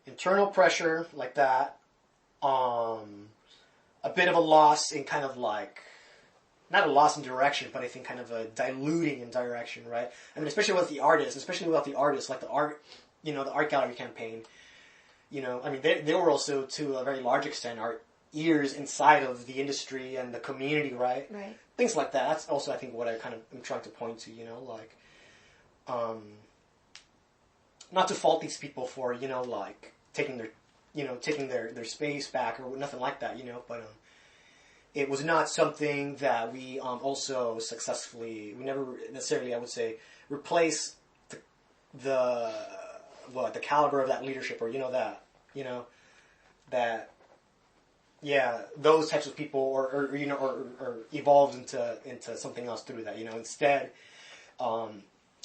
internal pressure like that, a bit of a loss in kind of like, not a loss in direction, but I think kind of a diluting in direction, right? I mean, especially with the artists, like the art, the art gallery campaign, I mean, they were also, to a very large extent, art ears inside of the industry and the community, right? Right. Things like that. That's also, I think, what I kind of am trying to point to, like, not to fault these people for, like, taking their space back or nothing like that, but, it was not something that we also successfully. We never necessarily, I would say, replace the caliber of that leadership, or those types of people, or evolved into something else through that. Instead,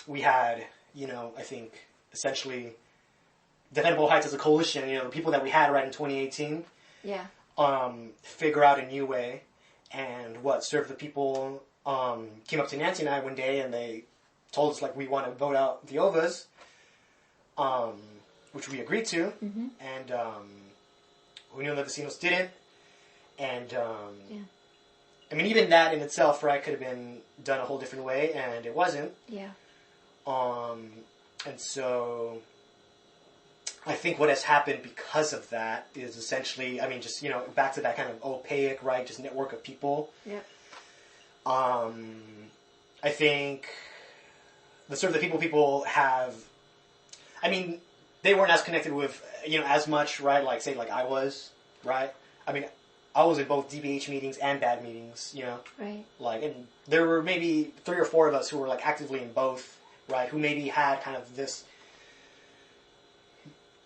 we had, I think, essentially, Defendable Heights as a coalition. The people that we had right in 2018. Yeah. Figure out a new way, and serve the people, came up to Nancy and I one day, and they told us, like, we want to vote out the OVAs, which we agreed to, mm-hmm. and we knew that the Vecinos didn't, and I mean, even that in itself, right, could have been done a whole different way, and it wasn't. Yeah. And so I think what has happened because of that is essentially, I mean, just, back to that kind of opaque, right, just network of people. Yep. I think the people have, I mean, they weren't as connected with, as much, right, like, say, like I was, right? I mean, I was in both DBH meetings and BAD meetings, Right. Like, and there were maybe 3 or 4 of us who were, like, actively in both, right, who maybe had kind of this,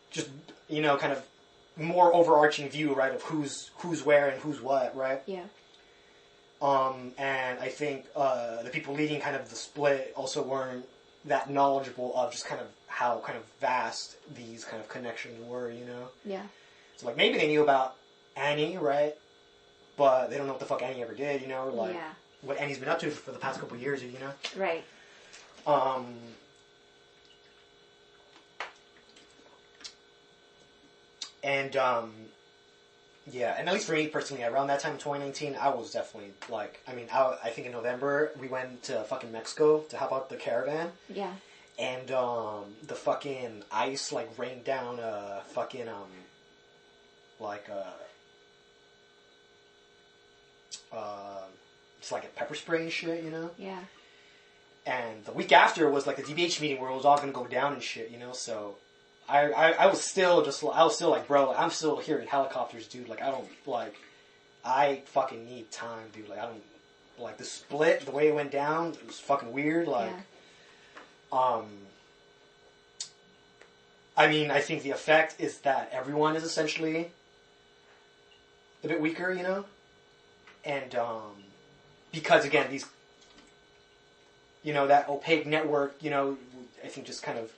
just, kind of more overarching view, right, of who's where and who's what, right? Yeah. And I think the people leading kind of the split also weren't that knowledgeable of just kind of how kind of vast these kind of connections were, Yeah. So, like, maybe they knew about Annie, right? But they don't know what the fuck Annie ever did, like, what Annie's been up to for the past couple of years, Right. And, and at least for me personally, around that time in 2019, I was definitely, like, I mean, I think in November, we went to fucking Mexico to help out the caravan. Yeah. And, the fucking ice, like, rained down, fucking, like, it's like a pepper spray and shit, Yeah. And the week after was, like, the DBH meeting where it was all gonna go down and shit, so I was still like, bro, I'm still hearing helicopters, dude. Like, I fucking need time, dude. Like, I don't, like, the split, the way it went down, it was fucking weird. Like, I mean, I think the effect is that everyone is essentially a bit weaker, and, because again, these, that opaque network, I think just kind of,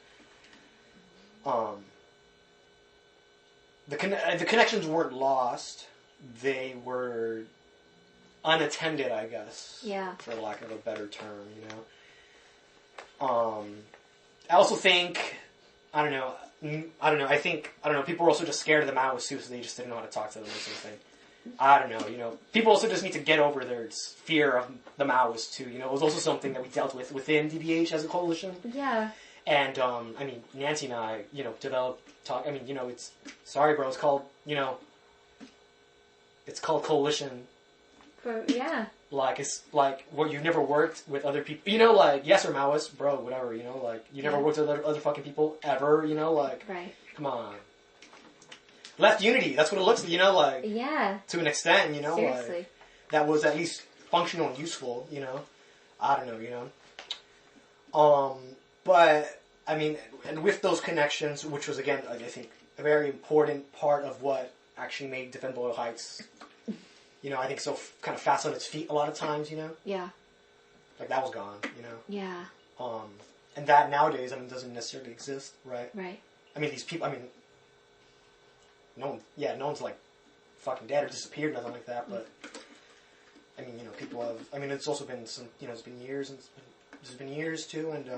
the connections weren't lost. They were unattended, I guess. Yeah. For lack of a better term, I also think, I don't know, people were also just scared of the Maoists too, so they just didn't know how to talk to them or something. I don't know, people also just need to get over their fear of the Maoists too, It was also something that we dealt with within DBH as a coalition. Yeah. And, I mean, Nancy and I, developed talk. I mean, it's, sorry, bro, it's called, it's called coalition. Yeah. Like, it's like, well, you've never worked with other people, like, yes, or Maoist, bro, whatever, like, you never worked with other fucking people ever, like, right. Come on. Left unity, that's what it looks like, like, yeah. To an extent, Seriously. like, that was at least functional and useful, I don't know, but, I mean, and with those connections, which was, again, I think, a very important part of what actually made Defendable Heights, I think so kind of fast on its feet a lot of times, Yeah. Like, that was gone, Yeah. And that nowadays, I mean, doesn't necessarily exist, right? Right. I mean, these people, I mean, no one's, like, fucking dead or disappeared, nothing like that, but, I mean, people have, I mean, it's also been some, it's been years, and there's been years, too, and,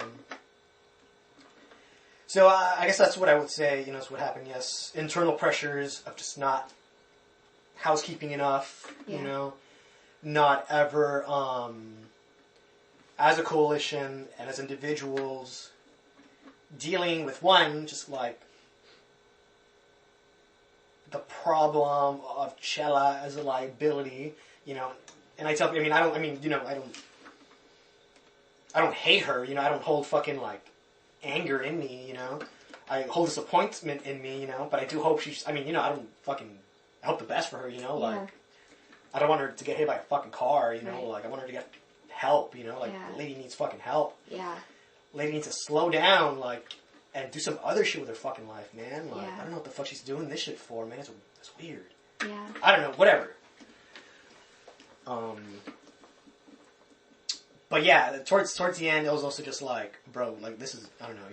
So I guess that's what I would say. Is what happened. Yes, internal pressures of just not housekeeping enough. Yeah. Not ever as a coalition and as individuals dealing with one just like the problem of Chella as a liability. And I tell. I don't hate her. I don't hold fucking like anger in me. I hold disappointment in me. But I do hope she's. I don't fucking. I hope the best for her. Like I don't want her to get hit by a fucking car. Right. Like I want her to get help. The lady needs fucking help. Yeah. Lady needs to slow down. And do some other shit with her fucking life, man. I don't know what the fuck she's doing this shit for, man. It's weird. Yeah. I don't know. Whatever. But yeah, towards the end, it was also just like, bro, like this is, I don't know,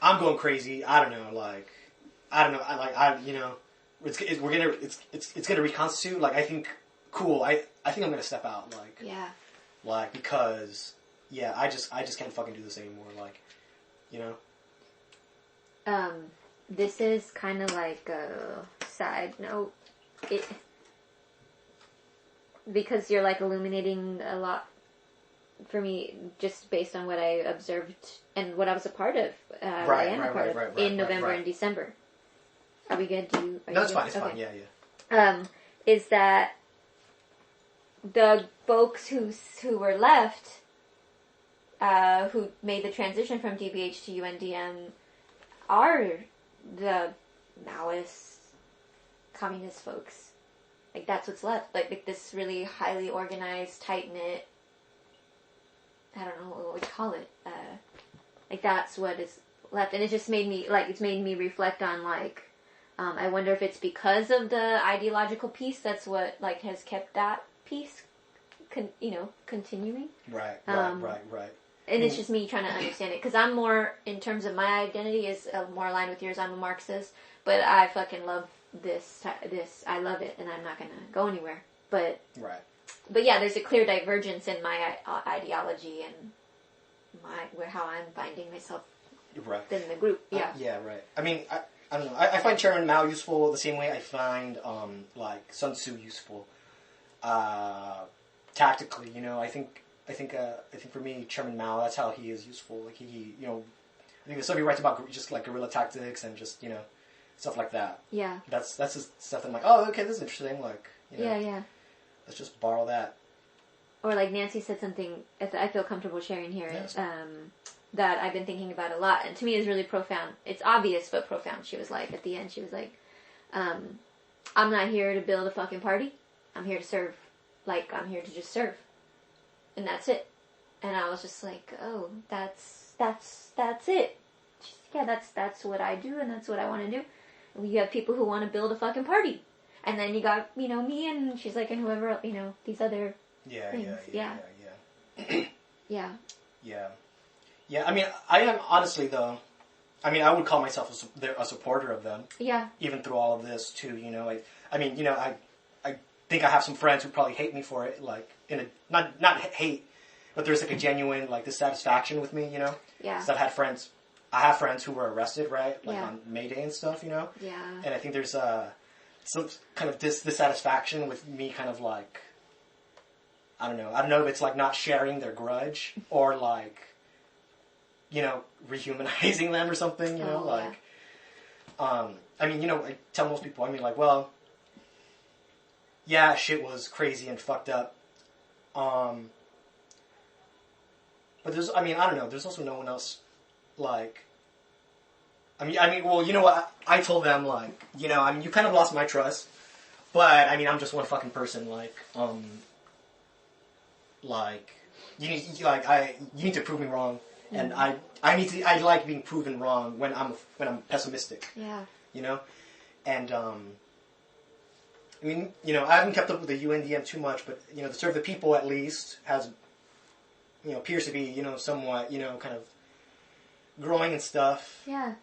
I'm going crazy. I don't know, it's gonna reconstitute. Like, I think, cool. I think I'm gonna step out. Because I just can't fucking do this anymore. This is kind of like a side note. Because you're like illuminating a lot for me, just based on what I observed and what I was a part of. In November and December. Are we good? No, it's fine. It's fine. Yeah. Is that the folks who were left, who made the transition from DBH to UNDM, are the Maoist, communist folks. Like, that's what's left. Like this really highly organized, tight-knit, I don't know what we'd call it. That's what is left. And it just made me, it's made me reflect on, I wonder if it's because of the ideological piece that's what, has kept that piece, continuing. Right. And it's just me trying to understand it. Because I'm more, in terms of my identity, is more aligned with yours. I'm a Marxist. But I fucking love this. I love it. And I'm not going to go anywhere. But yeah, there's a clear divergence in my ideology and how I'm finding myself within the group. Yeah. Yeah, right. I don't know. I find Chairman Mao useful the same way I find, Sun Tzu useful. Tactically, I think for me, Chairman Mao, that's how he is useful. I think the stuff he writes about just guerrilla tactics and just, stuff like that. Yeah. That's the stuff that I'm like, oh, okay, this is interesting. Yeah. Let's just borrow that. Or Nancy said something I feel comfortable sharing here. Yes. That I've been thinking about a lot, and to me is really profound. It's obvious, but profound. She was at the end, she was I'm not here to build a fucking party. I'm here to serve. I'm here to just serve. And that's it. And I was just oh, that's it. Yeah, that's what I do, and that's what I want to do. And you have people who want to build a fucking party. And then you got, me, and she's and whoever, these other things. Yeah. Yeah. Yeah, I am, honestly, though, I would call myself a supporter of them. Yeah. Even through all of this, too, I think I have some friends who probably hate me for it, not hate, but there's, a genuine, dissatisfaction with me, Yeah. Because I have friends who were arrested, right? On May Day and stuff, Yeah. And I think there's, some kind of dissatisfaction with me kind of, I don't know if it's, not sharing their grudge, or, rehumanizing them or something, I tell most people, well, yeah, shit was crazy and fucked up. But there's, I don't know, there's also no one else, well, you know what, I told them, you kind of lost my trust, but, I'm just one fucking person, you need to prove me wrong. And I like being proven wrong when I'm pessimistic. Yeah. And, I haven't kept up with the UNDM too much, but, the Serve the People, at least, has, appears to be, somewhat, kind of growing and stuff. Yeah.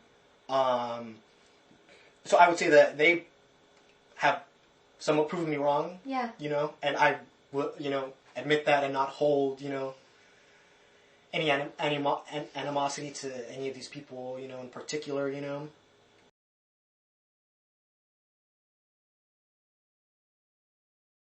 So I would say that they have somewhat proven me wrong. Yeah. And I will, admit that and not hold, any animosity to any of these people, in particular,